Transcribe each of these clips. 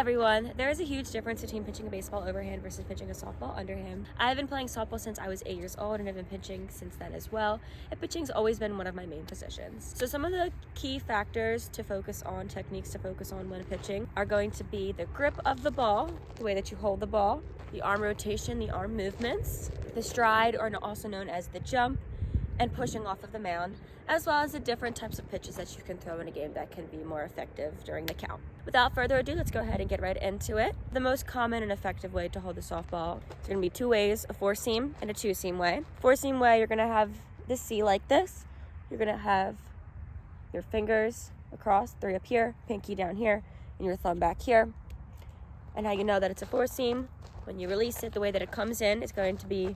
everyone, there is a huge difference between pitching a baseball overhand versus pitching a softball underhand. I've been playing softball since I was 8 years old and I've been pitching since then as well. And pitching's always been one of my main positions. So some of the key factors to focus on, techniques to focus on when pitching, are going to be the grip of the ball, the way that you hold the ball, the arm rotation, the arm movements, the stride, or also known as the jump, and pushing off of the mound, as well as the different types of pitches that you can throw in a game that can be more effective during the count. Without further ado, let's go ahead and get right into it. The most common and effective way to hold the softball is going to be two ways, a four-seam and a two-seam way. Four-seam way, you're going to have the C like this. You're going to have your fingers across, three up here, pinky down here, and your thumb back here. And how you know that it's a four-seam, when you release it, the way that it comes in is going to be,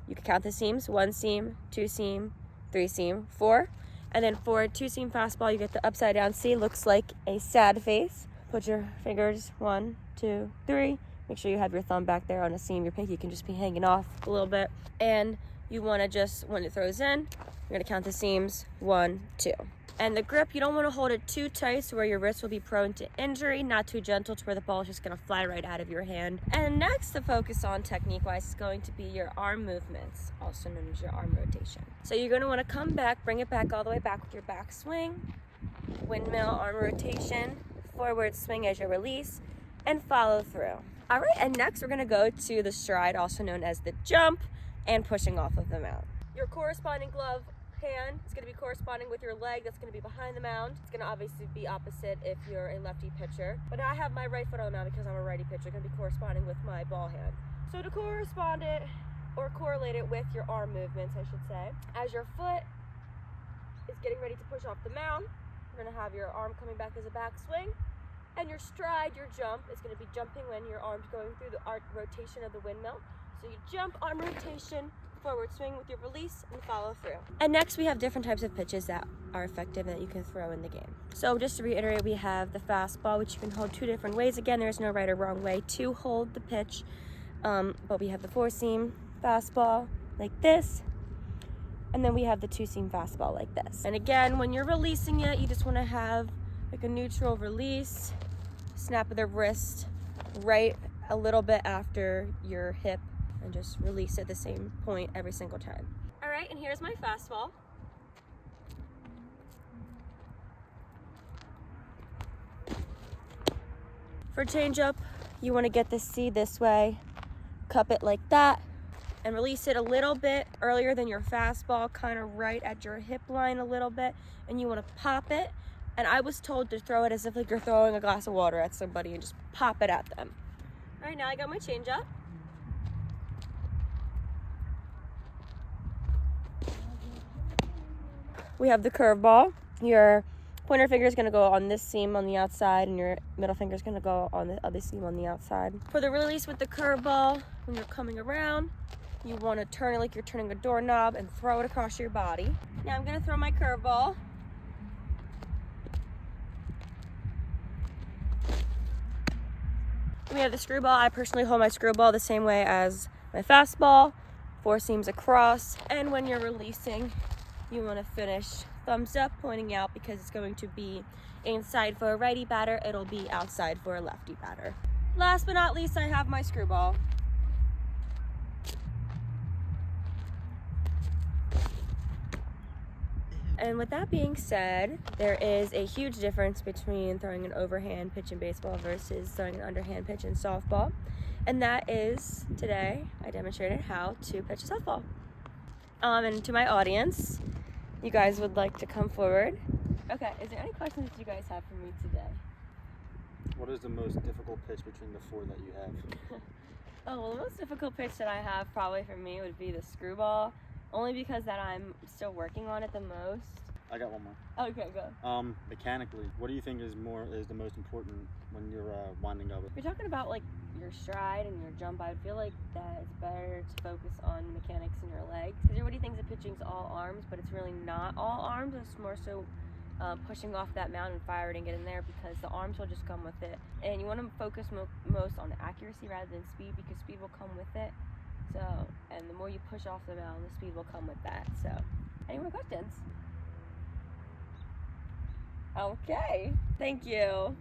you can count the seams, one seam, two seam, three seam, four. And then for a two seam fastball, you get the upside down C, looks like a sad face. Put your fingers, 1, 2, 3. Make sure you have your thumb back there on a seam. Your pinky can just be hanging off a little bit. And you wanna just, when it throws in, you're gonna count the seams, 1, 2. And the grip, you don't want to hold it too tight so where your wrist will be prone to injury, not too gentle to where the ball is just going to fly right out of your hand. And next to focus on technique-wise is going to be your arm movements, also known as your arm rotation. So you're going to want to come back, bring it back all the way back with your back swing, windmill arm rotation, forward swing as your release, and follow through. All right, and next we're going to go to the stride, also known as the jump, and pushing off of the mound. Your corresponding glove hand is going to be corresponding with your leg that's going to be behind the mound. It's going to obviously be opposite if you're a lefty pitcher, but I have my right foot on the mound because I'm a righty pitcher. It's going to be corresponding with my ball hand. So to correspond it or correlate it with your arm movements, I should say, as your foot is getting ready to push off the mound, you're going to have your arm coming back as a backswing, and your stride, your jump, is going to be jumping when your arm's going through the arc rotation of the windmill. So you jump, arm rotation, forward swing with your release, and follow through. And next we have different types of pitches that are effective and that you can throw in the game. So just to reiterate, we have the fastball, which you can hold two different ways. Again, there's no right or wrong way to hold the pitch, but we have the four-seam fastball like this, and then we have the two-seam fastball like this. And again, when you're releasing it, you just want to have like a neutral release, snap of the wrist right a little bit after your hip, and just release at the same point every single time. All right, and here's my fastball. For changeup, you want to get the C this way, cup it like that, and release it a little bit earlier than your fastball, kind of right at your hip line a little bit, and you want to pop it. And I was told to throw it as if like you're throwing a glass of water at somebody and just pop it at them. All right, now I got my changeup. We have the curveball. Your pointer finger is going to go on this seam on the outside, and your middle finger is going to go on the other seam on the outside. For the release with the curveball, when you're coming around, you want to turn it like you're turning a doorknob and throw it across your body. Now I'm going to throw my curveball. We have the screwball. I personally hold my screwball the same way as my fastball, four seams across, and when you're releasing, you want to finish thumbs up, pointing out, because it's going to be inside for a righty batter, it'll be outside for a lefty batter. Last but not least, I have my screwball. And with that being said, there is a huge difference between throwing an overhand pitch in baseball versus throwing an underhand pitch in softball. And that is, today, I demonstrated how to pitch a softball. And to my audience, you guys would like to come forward. Okay, is there any questions that you guys have for me today? What is the most difficult pitch between the four that you have? Oh, well, the most difficult pitch that I have probably for me would be the screwball, only because that I'm still working on it the most. I got one more. Okay, go. Mechanically, what do you think is the most important when you're winding up? If you're talking about like your stride and your jump, I feel like that it's better to focus on mechanics in your legs, because everybody thinks that pitching's all arms, but it's really not all arms. It's more so pushing off that mound and firing and get in there, because the arms will just come with it. And you want to focus most on accuracy rather than speed, because speed will come with it. So, and the more you push off the mound, the speed will come with that. So, any more questions? Okay, thank you.